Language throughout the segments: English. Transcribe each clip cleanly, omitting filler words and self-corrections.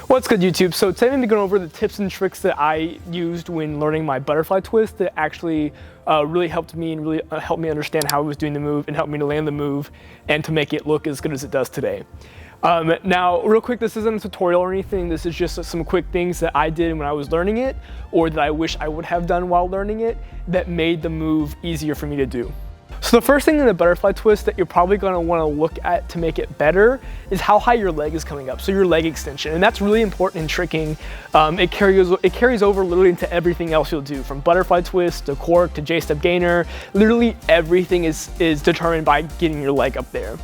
What's good, YouTube? So today I'm going to be going over the tips and tricks that I used when learning my butterfly twist that actually really helped me and really helped me understand how I was doing the move and helped me to land the move and to make it look as good as it does today. Now, real quick, this isn't a tutorial or anything. This is just some quick things that I did when I was learning it, or that I wish I would have done while learning it, that made the move easier for me to do. So the first thing in the butterfly twist that you're probably going to want to look at to make it better is how high your leg is coming up, so your leg extension. And that's really important in tricking. It carries over literally into everything else you'll do, from butterfly twist to cork to J-step gainer. Literally everything is determined by getting your leg up there.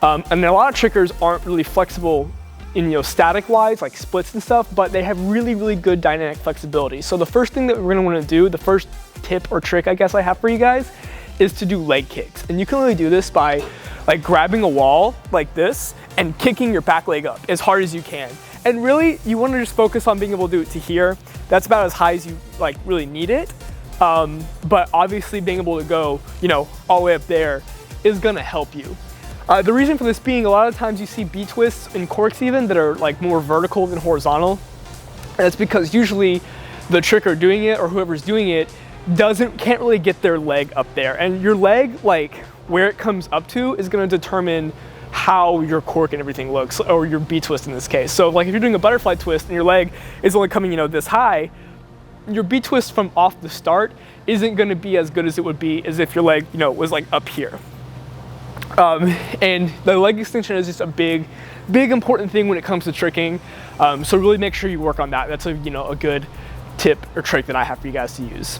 And a lot of trickers aren't really flexible in, static wise, like splits and stuff, but they have really, really good dynamic flexibility. So the first thing that we're going to want to do, the first tip or trick I guess I have for you guys, is to do leg kicks. And you can really do this by like grabbing a wall like this and kicking your back leg up as hard as you can. And really, you want to just focus on being able to do it to here. That's about as high as you really need it. But obviously being able to go, all the way up there is gonna help you. The reason for this being, a lot of times you see B-twists and corks even that are like more vertical than horizontal. And that's because usually the tricker doing it or whoever's doing it can't really get their leg up there. And your leg, where it comes up to, is gonna determine how your cork and everything looks, or your B-twist in this case. So if you're doing a butterfly twist and your leg is only coming, this high, your B-twist from off the start isn't gonna be as good as it would be as if your leg, was up here. And the leg extension is just a big important thing when it comes to tricking. So really make sure you work on that. That's a good tip or trick that I have for you guys to use.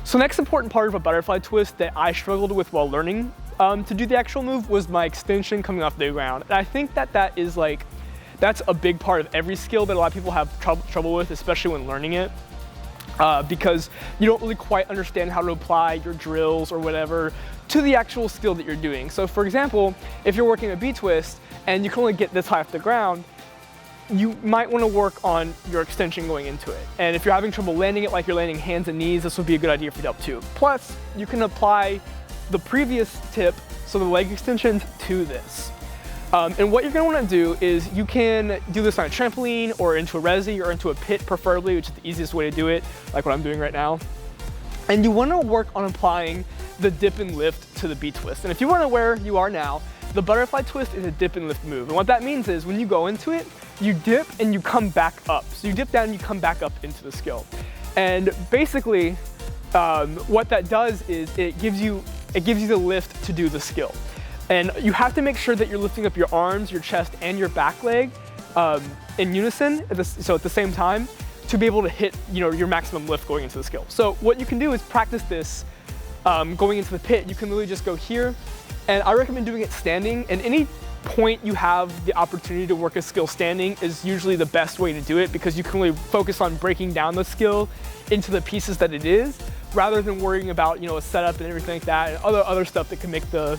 So next important part of a butterfly twist that I struggled with while learning to do the actual move was my extension coming off the ground. And I think that's a big part of every skill that a lot of people have trouble with, especially when learning it. Because you don't really quite understand how to apply your drills or whatever to the actual skill that you're doing. So for example, if you're working a B-twist and you can only get this high off the ground, you might want to work on your extension going into it. And if you're having trouble landing it like you're landing hands and knees, this would be a good idea for you to help too. Plus, you can apply the previous tip, so the leg extensions, to this. And what you're going to want to do is you can do this on a trampoline or into a resi or into a pit preferably, which is the easiest way to do it, like what I'm doing right now. And you want to work on applying the dip and lift to the B-twist. And if you want to know where you are now, the butterfly twist is a dip and lift move. And what that means is when you go into it, you dip and you come back up. So you dip down and you come back up into the skill. And basically, what that does is it gives you the lift to do the skill. And you have to make sure that you're lifting up your arms, your chest, and your back leg in unison, so at the same time, to be able to hit your maximum lift going into the skill. So what you can do is practice this going into the pit. You can literally just go here, and I recommend doing it standing. And any point you have the opportunity to work a skill standing is usually the best way to do it, because you can really focus on breaking down the skill into the pieces that it is, rather than worrying about a setup and everything like that, and other stuff that can make the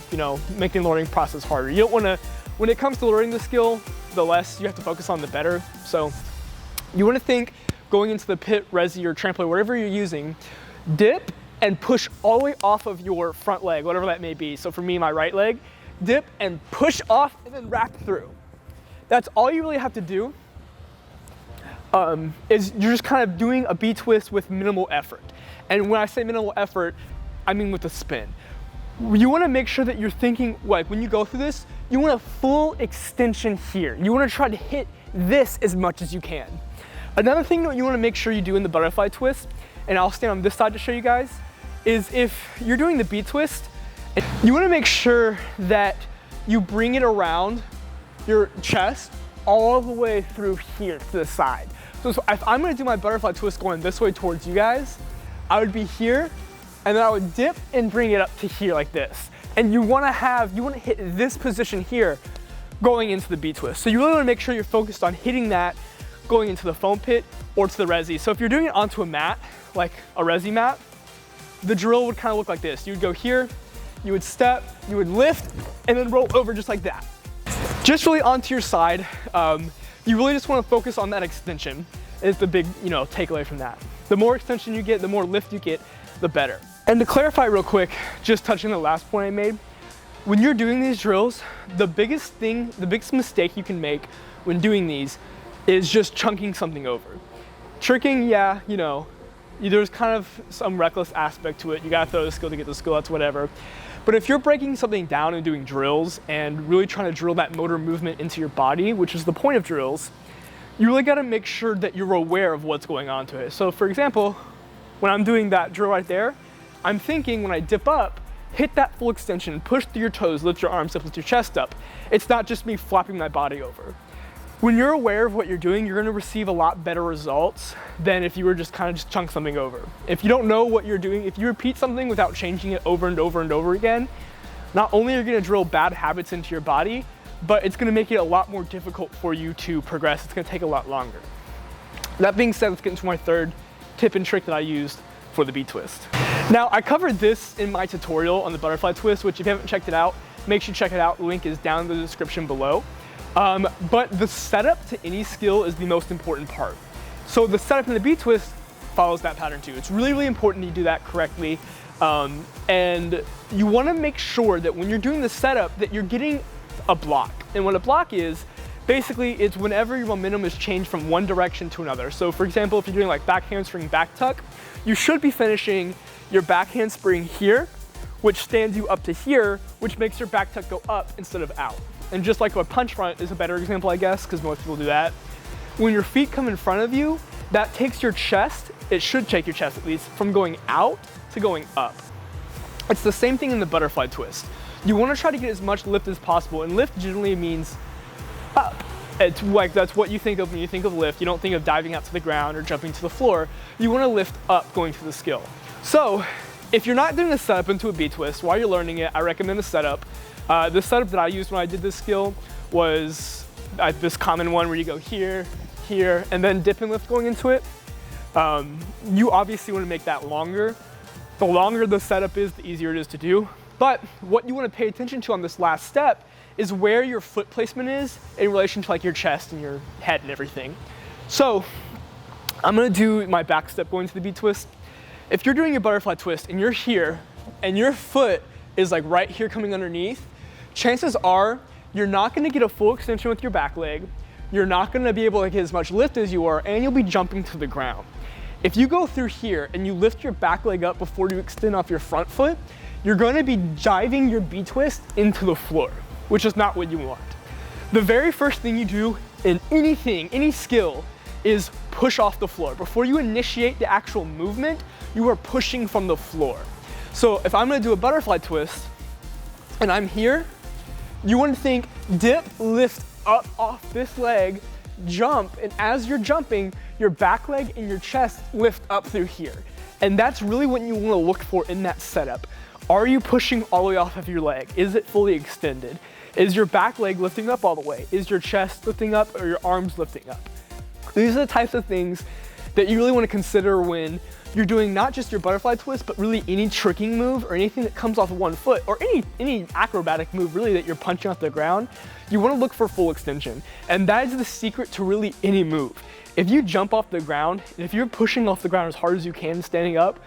make the learning process harder. You don't want to, when it comes to learning the skill, the less you have to focus on, the better. So you want to think going into the pit, resi, or trampoline, whatever you're using, dip and push all the way off of your front leg, whatever that may be. So for me, my right leg, dip and push off and then wrap through. That's all you really have to do. Is you're just kind of doing a B-twist with minimal effort. And when I say minimal effort, I mean with a spin. You want to make sure that you're thinking, like when you go through this, you want a full extension here. You want to try to hit this as much as you can. Another thing that you want to make sure you do in the butterfly twist, and I'll stand on this side to show you guys, is if you're doing the B-twist, you want to make sure that you bring it around your chest all the way through here to the side. So if I'm going to do my butterfly twist going this way towards you guys, I would be here, and then I would dip and bring it up to here like this. And you want to hit this position here going into the B-twist. So you really want to make sure you're focused on hitting that going into the foam pit or to the resi. So if you're doing it onto a mat, like a resi mat, the drill would kind of look like this. You would go here, you would step, you would lift, and then roll over just like that. Just really onto your side. You really just want to focus on that extension. Is the big, takeaway from that. The more extension you get, the more lift you get, the better. And to clarify real quick, just touching the last point I made, when you're doing these drills, the biggest mistake you can make when doing these is just chunking something over. Tricking, yeah, you know, there's kind of some reckless aspect to it. You gotta throw the skill to get the skill, that's whatever. But if you're breaking something down and doing drills and really trying to drill that motor movement into your body, which is the point of drills, you really gotta make sure that you're aware of what's going on to it. So for example, when I'm doing that drill right there, I'm thinking when I dip up, hit that full extension, push through your toes, lift your arms up, lift your chest up. It's not just me flopping my body over. When you're aware of what you're doing, you're gonna receive a lot better results than if you were just kind of just chunk something over. If you don't know what you're doing, if you repeat something without changing it over and over and over again, not only are you gonna drill bad habits into your body, but it's gonna make it a lot more difficult for you to progress. It's gonna take a lot longer. That being said, let's get into my third tip and trick that I used for the B-twist. Now, I covered this in my tutorial on the butterfly twist, which if you haven't checked it out, make sure you check it out. The link is down in the description below. But the setup to any skill is the most important part. So the setup in the B-twist follows that pattern too. It's really, really important you do that correctly. And you wanna make sure that when you're doing the setup that you're getting a block. And what a block is, basically it's whenever your momentum is changed from one direction to another. So for example, if you're doing like back handspring, back tuck, you should be finishing your back handspring here, which stands you up to here, which makes your back tuck go up instead of out. And just like a punch front is a better example, I guess, because most people do that. When your feet come in front of you, that takes your chest, it should take your chest at least, from going out to going up. It's the same thing in the butterfly twist. You want to try to get as much lift as possible, and lift generally means up. It's like, that's what you think of when you think of lift. You don't think of diving out to the ground or jumping to the floor. You want to lift up going to the skill. So if you're not doing a setup into a B-twist while you're learning it, I recommend a setup. The setup that I used when I did this skill was this common one where you go here, here, and then dip and lift going into it. You obviously want to make that longer. The longer the setup is, the easier it is to do. But what you want to pay attention to on this last step is where your foot placement is in relation to like your chest and your head and everything. So I'm going to do my back step going to the B-twist. If you're doing your butterfly twist and you're here and your foot is like right here coming underneath, chances are you're not going to get a full extension with your back leg. You're not going to be able to get as much lift as you are, and you'll be jumping to the ground. If you go through here and you lift your back leg up before you extend off your front foot, you're going to be jiving your B-twist into the floor, which is not what you want. The very first thing you do in anything, any skill, is push off the floor. Before you initiate the actual movement, you are pushing from the floor. So if I'm going to do a butterfly twist and I'm here, you want to think dip, lift up off this leg, jump, and as you're jumping, your back leg and your chest lift up through here. And that's really what you want to look for in that setup. Are you pushing all the way off of your leg? Is it fully extended? Is your back leg lifting up all the way? Is your chest lifting up or your arms lifting up? These are the types of things that you really want to consider when you're doing not just your butterfly twist, but really any tricking move or anything that comes off of one foot, or any acrobatic move really that you're punching off the ground. You want to look for full extension. And that is the secret to really any move. If you jump off the ground, and if you're pushing off the ground as hard as you can standing up,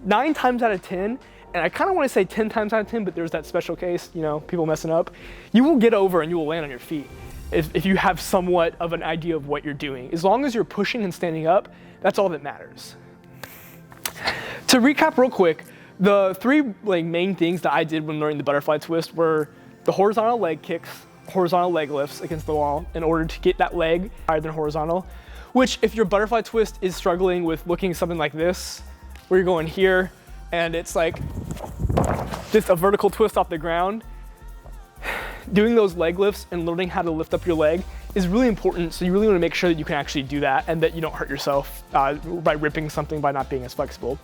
9 times out of 10, and I kind of want to say 10 times out of 10, but there's that special case, you know, people messing up, you will get over and you will land on your feet if you have somewhat of an idea of what you're doing. As long as you're pushing and standing up, that's all that matters. To recap real quick, the 3 main things that I did when learning the butterfly twist were the horizontal leg kicks, horizontal leg lifts against the wall in order to get that leg higher than horizontal, which if your butterfly twist is struggling with looking something like this, where you're going here, and it's like just a vertical twist off the ground, doing those leg lifts and learning how to lift up your leg is really important. So you really want to make sure that you can actually do that and that you don't hurt yourself by ripping something by not being as flexible.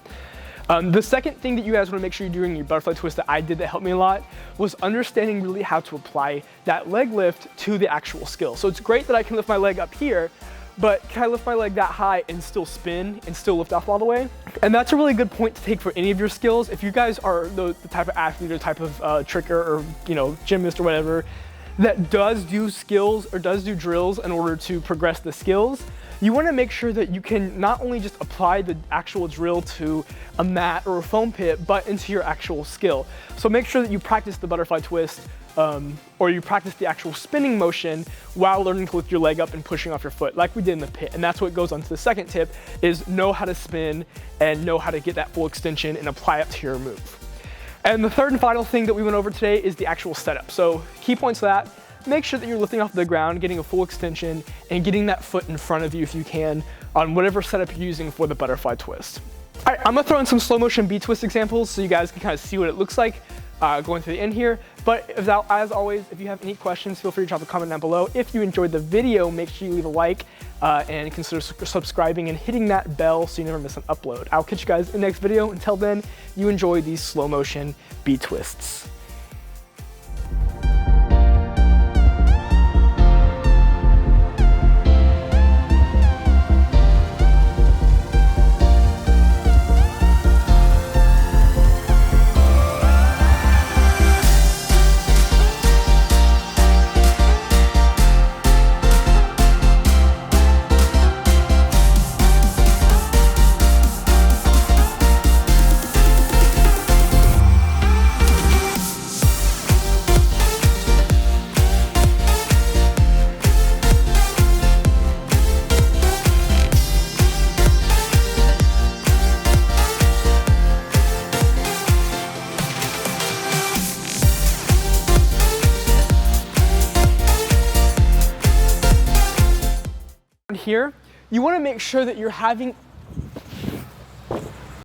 The second thing that you guys want to make sure you're doing your butterfly twist that I did that helped me a lot was understanding really how to apply that leg lift to the actual skill. So it's great that I can lift my leg up here, but can I lift my leg that high and still spin and still lift off all the way? And that's a really good point to take for any of your skills. If you guys are the type of athlete or type of tricker or gymnast or whatever that does do skills or does do drills in order to progress the skills, you want to make sure that you can not only just apply the actual drill to a mat or a foam pit, but into your actual skill. So make sure that you practice the butterfly twist or you practice the actual spinning motion while learning to lift your leg up and pushing off your foot like we did in the pit. And that's what goes on to the second tip, is know how to spin and know how to get that full extension and apply it to your move. And the third and final thing that we went over today is the actual setup. So key points to that: make sure that you're lifting off the ground, getting a full extension, and getting that foot in front of you if you can on whatever setup you're using for the butterfly twist. All right, I'm gonna throw in some slow motion B-twist examples so you guys can kind of see what it looks like going to the end here. But as always, if you have any questions, feel free to drop a comment down below. If you enjoyed the video, make sure you leave a like and consider subscribing and hitting that bell so you never miss an upload. I'll catch you guys in the next video. Until then, you enjoy these slow motion B-twists. Here, you want to make sure that you're having